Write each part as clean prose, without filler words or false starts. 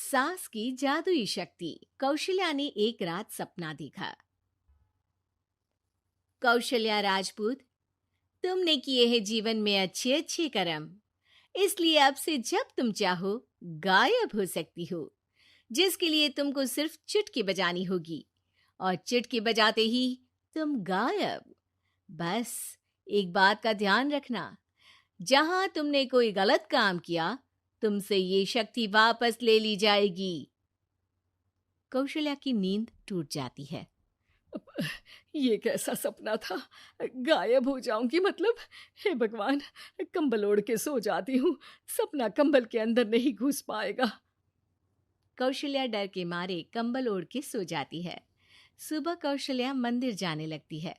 सास की जादुई शक्ति। कौशल्या ने एक रात सपना देखा। कौशल्या राजपूत, तुमने किए हैं जीवन में अच्छे अच्छे कर्म, इसलिए अब से जब तुम चाहो गायब हो सकती हो, जिसके लिए तुमको सिर्फ चुटकी बजानी होगी और चुटकी बजाते ही तुम गायब। बस एक बात का ध्यान रखना, जहां तुमने कोई गलत काम किया, तुमसे ये शक्ति वापस ले ली जाएगी। कौशल्या की नींद टूट जाती है। ये कैसा सपना था? गायब हो जाऊंगी मतलब? हे भगवान, कंबल ओढ़ के सो जाती हूँ, सपना कंबल के अंदर नहीं घुस पाएगा। कौशल्या डर के मारे कंबल ओढ़ के सो जाती है। सुबह कौशल्या मंदिर जाने लगती है।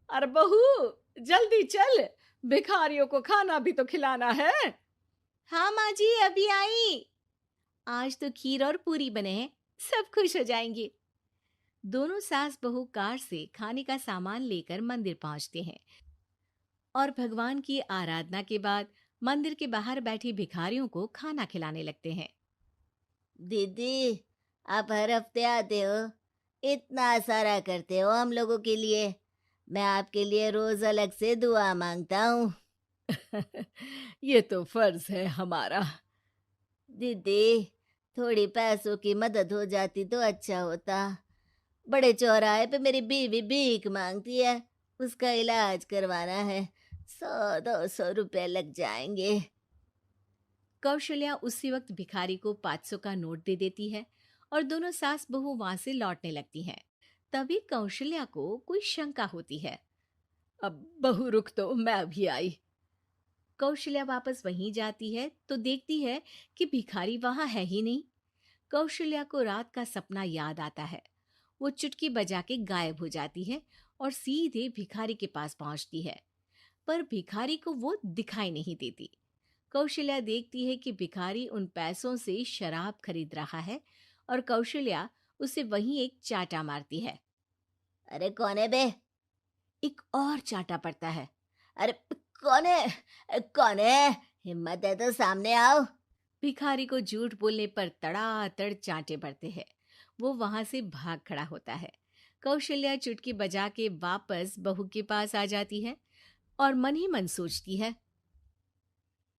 अरे बहू, जल्दी चल, भिखारियों को खाना भी तो खिलाना है। हाँ माँ जी, अभी आई। आज तो खीर और पूरी बने हैं, सब खुश हो जाएंगे। दोनों सास बहू कार से खाने का सामान लेकर मंदिर पहुंचते हैं और भगवान की आराधना के बाद मंदिर के बाहर बैठी भिखारियों को खाना खिलाने लगते हैं। दीदी, आप हर हफ्ते आते हो, इतना सारा करते हो हम लोगों के लिए। मैं आपके लिए रोज अलग से दुआ मांगता हूँ। ये तो फर्ज है हमारा। दीदी, थोड़ी पैसों की मदद हो जाती तो अच्छा होता। बड़े चौराहे पे मेरी बीवी भीख मांगती है, उसका इलाज करवाना है, 100-200 रुपए लग जाएंगे। कौशल्या उसी वक्त भिखारी को 500 का नोट दे देती है और दोनों सास बहू वहां से लौटने लगती हैं। तभी कौशल्या को कोई शंका होती है। अब बहू रुक, तो मैं अभी आई। कौशल्या वापस वहीं जाती है तो देखती है कि भिखारी वहां है ही नहीं। कौशल्या को रात का सपना याद आता है। वो चुटकी बजा के गायब हो जाती है और सीधे भिखारी के पास पहुंचती है, पर भिखारी को वो दिखाई नहीं देती। कौशल्या देखती है कि भिखारी उन पैसों से शराब खरीद रहा है और कौशल्या उसे वहीं एक चाटा मारती है। अरे कौन है बे? एक और चाटा पड़ता है। अरे कौन है? कौन है? हिम्मत है तो सामने आओ। भिखारी को झूठ बोलने पर तड़ातड़ चांटे पड़ते हैं। वो वहां से भाग खड़ा होता है। कौशल्या चुटकी बजा के वापस बहू के पास आ जाती है और मन ही मन सोचती है,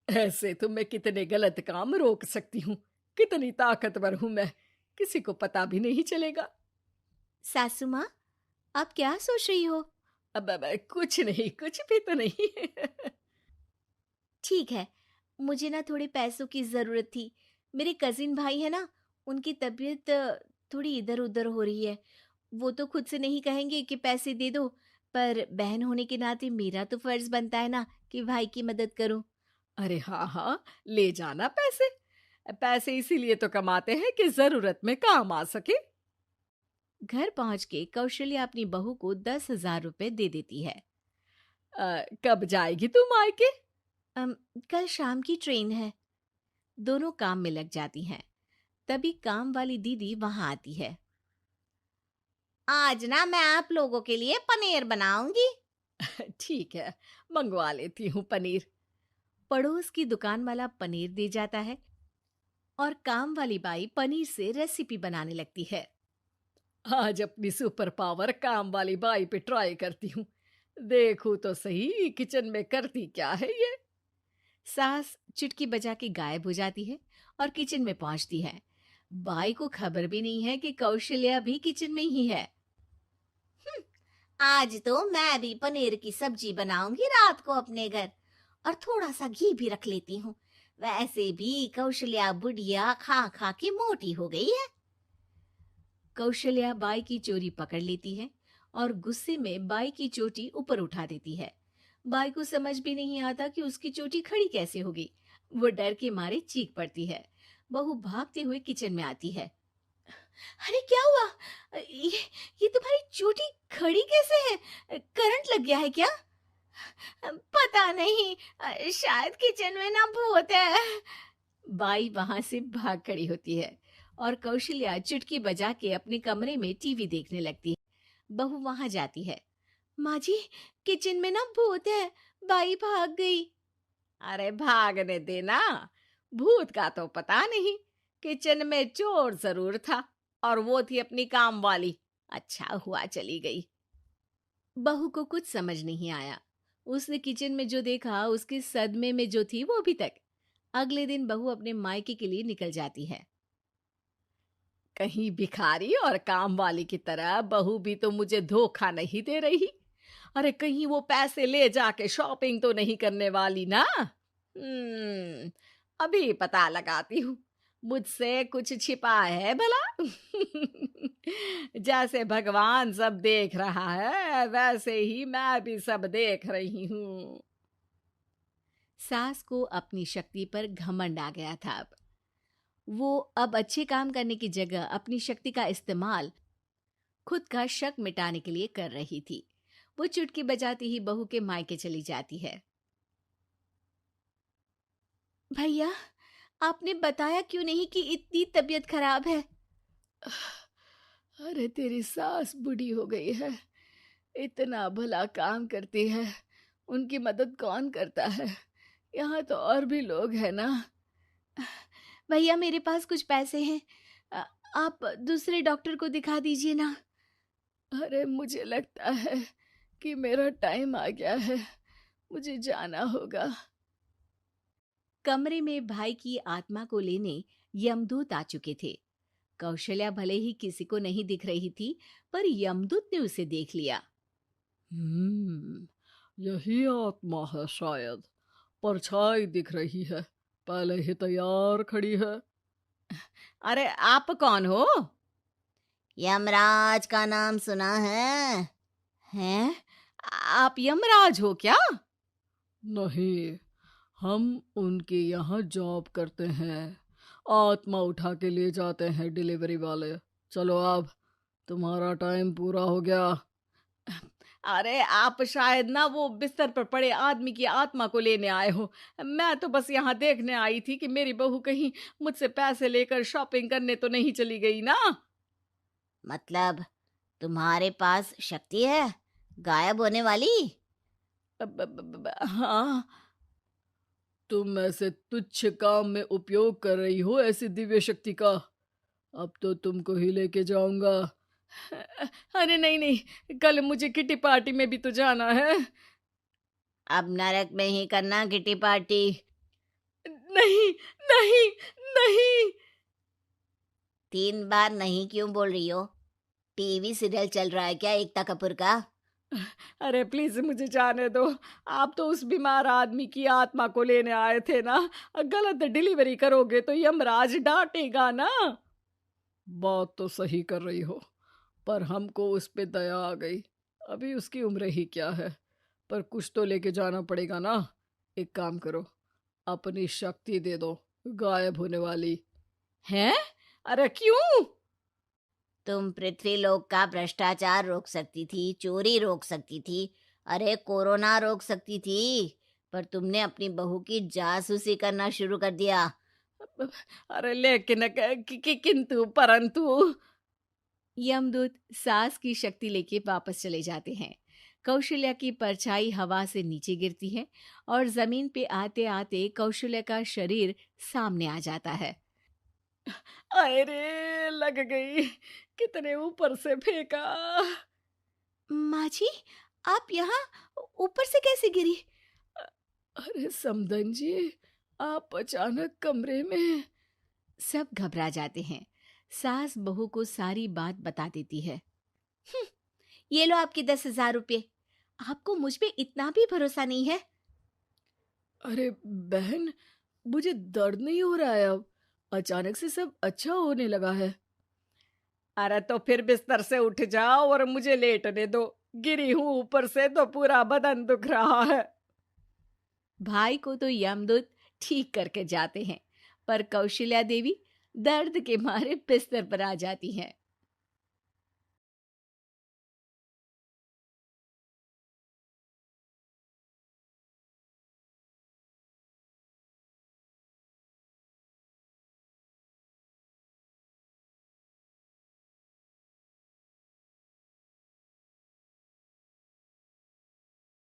ऐसे तो मैं कितने गलत काम रोक सकती हूँ, कितनी ताकतवर हूँ मैं, किसी को पता भी नहीं चलेगा। सासू माँ, आप क्या सोच रही हो? अब कुछ नहीं, कुछ भी तो नहीं। ठीक है, मुझे ना थोड़े पैसों की जरूरत थी। मेरे कजिन भाई है ना, उनकी तबीयत थोड़ी इधर उधर हो रही है। वो तो खुद से नहीं कहेंगे कि पैसे दे दो, पर बहन होने के नाते मेरा तो फर्ज बनता है ना कि भाई की मदद करूं। अरे हाँ हाँ, ले जाना पैसे। पैसे इसीलिए तो कमाते हैं कि जरूरत में काम आ सके। घर पहुंच के कौशल्या अपनी बहू को 10,000 रुपए दे देती है। कब जाएगी तू मायके? अम, कल शाम की ट्रेन है। दोनों काम में लग जाती हैं। तभी काम वाली दीदी वहां आती है। आज ना मैं आप लोगों के लिए पनीर बनाऊंगी। ठीक है, मंगवा लेती हूँ पनीर। पड़ोस की दुकान वाला पनीर दे जाता है और काम वाली बाई पनीर से रेसिपी बनाने लगती है। आज अपनी सुपर पावर काम वाली बाई पे ट्राई करती हूँ, देखूं तो सही किचन में करती क्या है ये। सास चुटकी बजा के गायब हो जाती है और किचन में पहुंचती है। बाई को खबर भी नहीं है कि कौशल्या भी किचन में ही है। आज तो मैं भी पनीर की सब्जी बनाऊंगी रात को अपने घर, और थोड़ा सा घी भी रख लेती हूँ। वैसे भी कौशल्या बुढ़िया खा खा के मोटी हो गई है। कौशल्या बाई की चोरी पकड़ लेती है और गुस्से में बाई की चोटी ऊपर उठा देती है। बाई को समझ भी नहीं आता कि उसकी चोटी खड़ी कैसे होगी। वो डर के मारे चीख पड़ती है। बहू भागते हुए किचन में आती है। अरे क्या हुआ? ये तुम्हारी चोटी खड़ी कैसे है? करंट लग गया है क्या? पता नहीं, शायद किचन में ना भूत है। बाई वहां से भाग खड़ी होती है और कौशल्या चुटकी बजा के अपने कमरे में टीवी देखने लगती है। बहू वहां जाती है। माँ जी, किचन में ना भूत है, बाई भाग गई। अरे भागने देना, भूत का तो पता नहीं, किचन में चोर जरूर था और वो थी अपनी काम वाली। अच्छा हुआ चली गई। बहू को कुछ समझ नहीं आया। उसने किचन में जो देखा उसके सदमे में जो थी वो अभी तक। अगले दिन बहू अपने मायके के लिए निकल जाती है। कहीं भिखारी और काम वाली की तरह बहू भी तो मुझे धोखा नहीं दे रही। अरे कहीं वो पैसे ले जाके शॉपिंग तो नहीं करने वाली ना। अभी पता लगाती हूँ। मुझसे कुछ छिपा है भला। जैसे भगवान सब देख रहा है वैसे ही मैं भी सब देख रही हूँ। सास को अपनी शक्ति पर घमंड आ गया था। वो अब अच्छे काम करने की जगह अपनी शक्ति का इस्तेमाल खुद का शक मिटाने के लिए कर रही थी। वो चुटकी बजाती ही बहू के मायके चली जाती है। भैया, आपने बताया क्यों नहीं कि इतनी तबीयत खराब है? अरे तेरी सास बूढ़ी हो गई है, इतना भला काम करती है, उनकी मदद कौन करता है? यहाँ तो और भी लोग हैं ना। भैया, मेरे पास कुछ पैसे हैं। आप दूसरे डॉक्टर को दिखा दीजिए ना। अरे मुझे लगता है कि मेरा टाइम आ गया है, मुझे जाना होगा। कमरे में भाई की आत्मा को लेने यमदूत आ चुके थे। कौशल्या भले ही किसी को नहीं दिख रही थी, पर यमदूत ने उसे देख लिया। यही आत्मा है शायद, परछाई दिख रही है, पहले ही तैयार खड़ी है। अरे आप कौन हो? यमराज का नाम सुना है? हैं? आप यमराज हो क्या? नहीं, हम उनके यहाँ जॉब करते हैं, आत्मा उठा के ले जाते हैं डिलीवरी वाले। चलो अब तुम्हारा टाइम पूरा हो गया। अरे आप शायद ना वो बिस्तर पर पड़े आदमी की आत्मा को लेने आए हो। मैं तो बस यहाँ देखने आई थी कि मेरी बहू कहीं मुझसे पैसे लेकर शॉपिंग करने तो नहीं चली गई ना। मतलब तुम्हारे पास शक्ति है गायब होने वाली? हाँ। तुम ऐसे तुच्छ काम में उपयोग कर रही हो ऐसी दिव्य शक्ति का। अब तो तुमको ही लेके जाऊंगा। अरे नहीं नहीं, कल मुझे किटी पार्टी में भी तो जाना है। अब नरक में ही करना किटी पार्टी। नहीं नहीं नहीं। 3 बार नहीं क्यों बोल रही हो? टीवी सीरियल चल रहा है क्या एकता कपूर का? अरे प्लीज मुझे जाने दो। आप तो उस बीमार आदमी की आत्मा को लेने आए थे ना। गलत डिलीवरी करोगे तो यमराज डांटेगा ना। बात तो सही कर रही हो, पर हमको उस पे दया आ गई। अभी उसकी उम्र ही क्या है, पर कुछ तो लेके जाना पड़ेगा ना। एक काम करो, अपनी शक्ति दे दो, गायब होने वाली। हैं? अरे क्यों? तुम पृथ्वीलोक का भ्रष्टाचार रोक सकती थी, चोरी रोक सकती थी, अरे कोरोना रोक सकती थी, पर तुमने अपनी बहू की जासूसी करना शुरू कर दिया। अरे लेकिन किंतु परंतु। यमदूत सास की शक्ति लेके वापस चले जाते हैं। कौशल्या की परछाई हवा से नीचे गिरती है और जमीन पे आते आते कौशल्या का शरीर सामने आ जाता है। अरे लग गई, कितने ऊपर से फेंका। माँ जी, आप यहाँ ऊपर से कैसे गिरी? अरे समधन जी, आप अचानक कमरे में। सब घबरा जाते हैं। सास बहू को सारी बात बता देती है। ये लो आपके 10,000 रुपये। आपको मुझ पे इतना भी भरोसा नहीं है? अरे बहन, मुझे दर्द नहीं हो रहा है, अब अचानक से सब अच्छा होने लगा है। अरे तो फिर बिस्तर से उठ जाओ और मुझे लेटने दो। गिरी हूं ऊपर से तो पूरा बदन दुख रहा है। भाई को तो यमदूत ठीक करके जाते हैं, पर कौशल्या देवी दर्द के मारे बिस्तर पर आ जाती हैं।